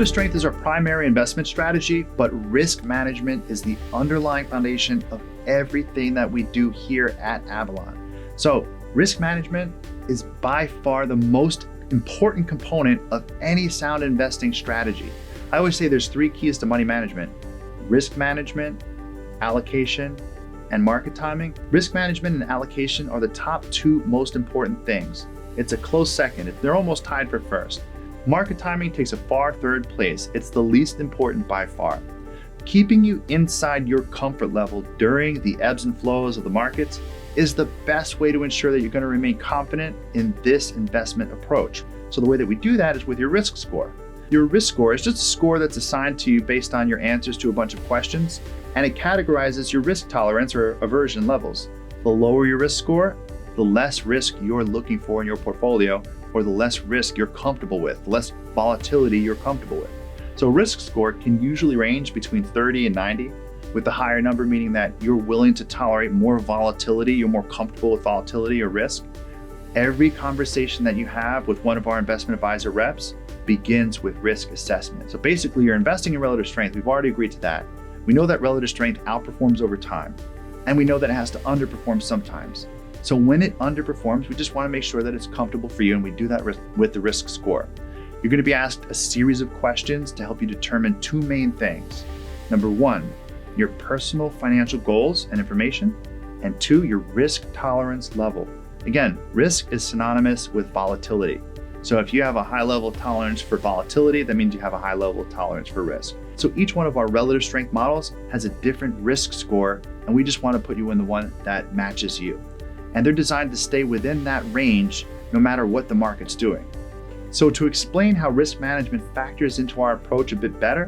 Relative strength is our primary investment strategy, but risk management is the underlying foundation of everything that we do here at Avalon. So risk management is by far the most important component of any sound investing strategy. I always say there's 3 keys to money management: risk management, allocation, and market timing. Risk management and allocation are the top 2 most important things. It's a close second. They're almost tied for first. Market timing takes a far third place. It's the least important by far. Keeping you inside your comfort level during the ebbs and flows of the markets is the best way to ensure that you're going to remain confident in this investment approach. So the way that we do that is with your risk score. Your risk score is just a score that's assigned to you based on your answers to a bunch of questions, and it categorizes your risk tolerance or aversion levels. The lower your risk score, the less risk you're looking for in your portfolio, or the less risk you're comfortable with, the less volatility you're comfortable with. So a risk score can usually range between 30 and 90, with the higher number meaning that you're willing to tolerate more volatility, you're more comfortable with volatility or risk. Every conversation that you have with one of our investment advisor reps begins with risk assessment. So basically you're investing in relative strength. We've already agreed to that. We know that relative strength outperforms over time, and we know that it has to underperform sometimes. So when it underperforms, we just want to make sure that it's comfortable for you, and we do that with the risk score. You're going to be asked a series of questions to help you determine 2 main things. Number 1, your personal financial goals and information, and 2, your risk tolerance level. Again, risk is synonymous with volatility. So if you have a high level of tolerance for volatility, that means you have a high level of tolerance for risk. So each one of our relative strength models has a different risk score, and we just want to put you in the one that matches you. And they're designed to stay within that range no matter what the market's doing. So to explain how risk management factors into our approach a bit better,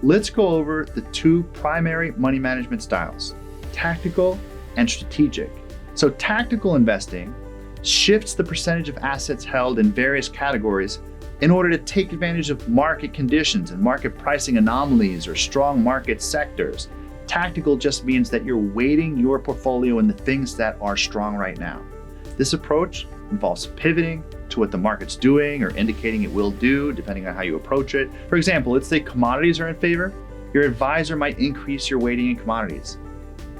let's go over the 2 primary money management styles: tactical and strategic. So tactical investing shifts the percentage of assets held in various categories in order to take advantage of market conditions and market pricing anomalies or strong market sectors. Tactical just means that you're weighting your portfolio in the things that are strong right now. This approach involves pivoting to what the market's doing or indicating it will do, depending on how you approach it. For example, let's say commodities are in favor. Your advisor might increase your weighting in commodities.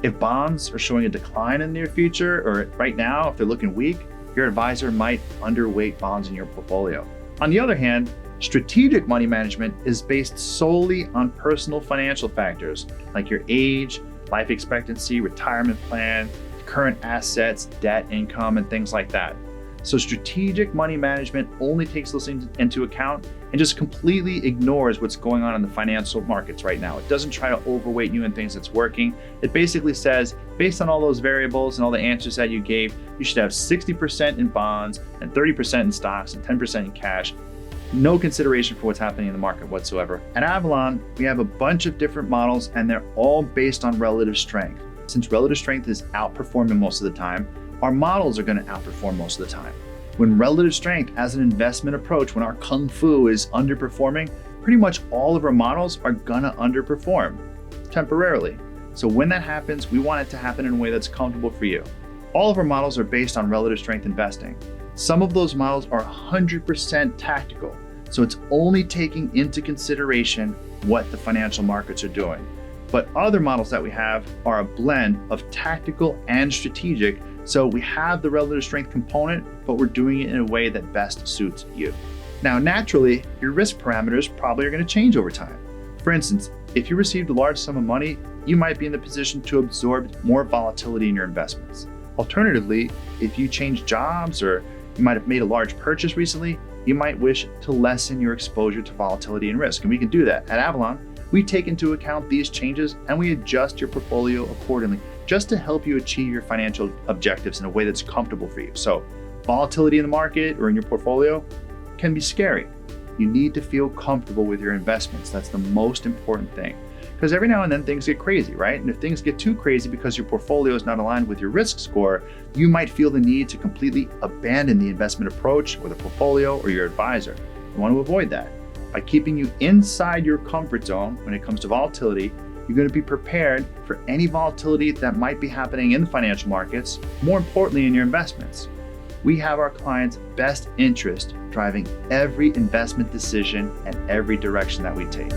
If bonds are showing a decline in the near future, or right now, if they're looking weak, your advisor might underweight bonds in your portfolio. On the other hand, strategic money management is based solely on personal financial factors like your age, life expectancy, retirement plan, current assets, debt, income, and things like that. So strategic money management only takes those things into account and just completely ignores what's going on in the financial markets right now. It doesn't try to overweight you in things that's working. It basically says, based on all those variables and all the answers that you gave, you should have 60% in bonds and 30% in stocks and 10% in cash. No consideration for what's happening in the market whatsoever. At Avalon, we have a bunch of different models, and they're all based on relative strength. Since relative strength is outperforming most of the time, our models are going to outperform most of the time. When relative strength as an investment approach, when our kung fu is underperforming, pretty much all of our models are going to underperform temporarily. So when that happens, we want it to happen in a way that's comfortable for you. All of our models are based on relative strength investing. Some of those models are 100% tactical, so it's only taking into consideration what the financial markets are doing. But other models that we have are a blend of tactical and strategic, so we have the relative strength component, but we're doing it in a way that best suits you. Now, naturally, your risk parameters probably are going to change over time. For instance, if you received a large sum of money, you might be in the position to absorb more volatility in your investments. Alternatively, if you change jobs or you might have made a large purchase recently, you might wish to lessen your exposure to volatility and risk. And we can do that. At Avalon, we take into account these changes and we adjust your portfolio accordingly, just to help you achieve your financial objectives in a way that's comfortable for you. So volatility in the market or in your portfolio can be scary. You need to feel comfortable with your investments. That's the most important thing. Because every now and then things get crazy, right? And if things get too crazy because your portfolio is not aligned with your risk score, you might feel the need to completely abandon the investment approach or the portfolio or your advisor. You want to avoid that. By keeping you inside your comfort zone when it comes to volatility, you're going to be prepared for any volatility that might be happening in the financial markets, more importantly in your investments. We have our clients' best interest driving every investment decision and every direction that we take.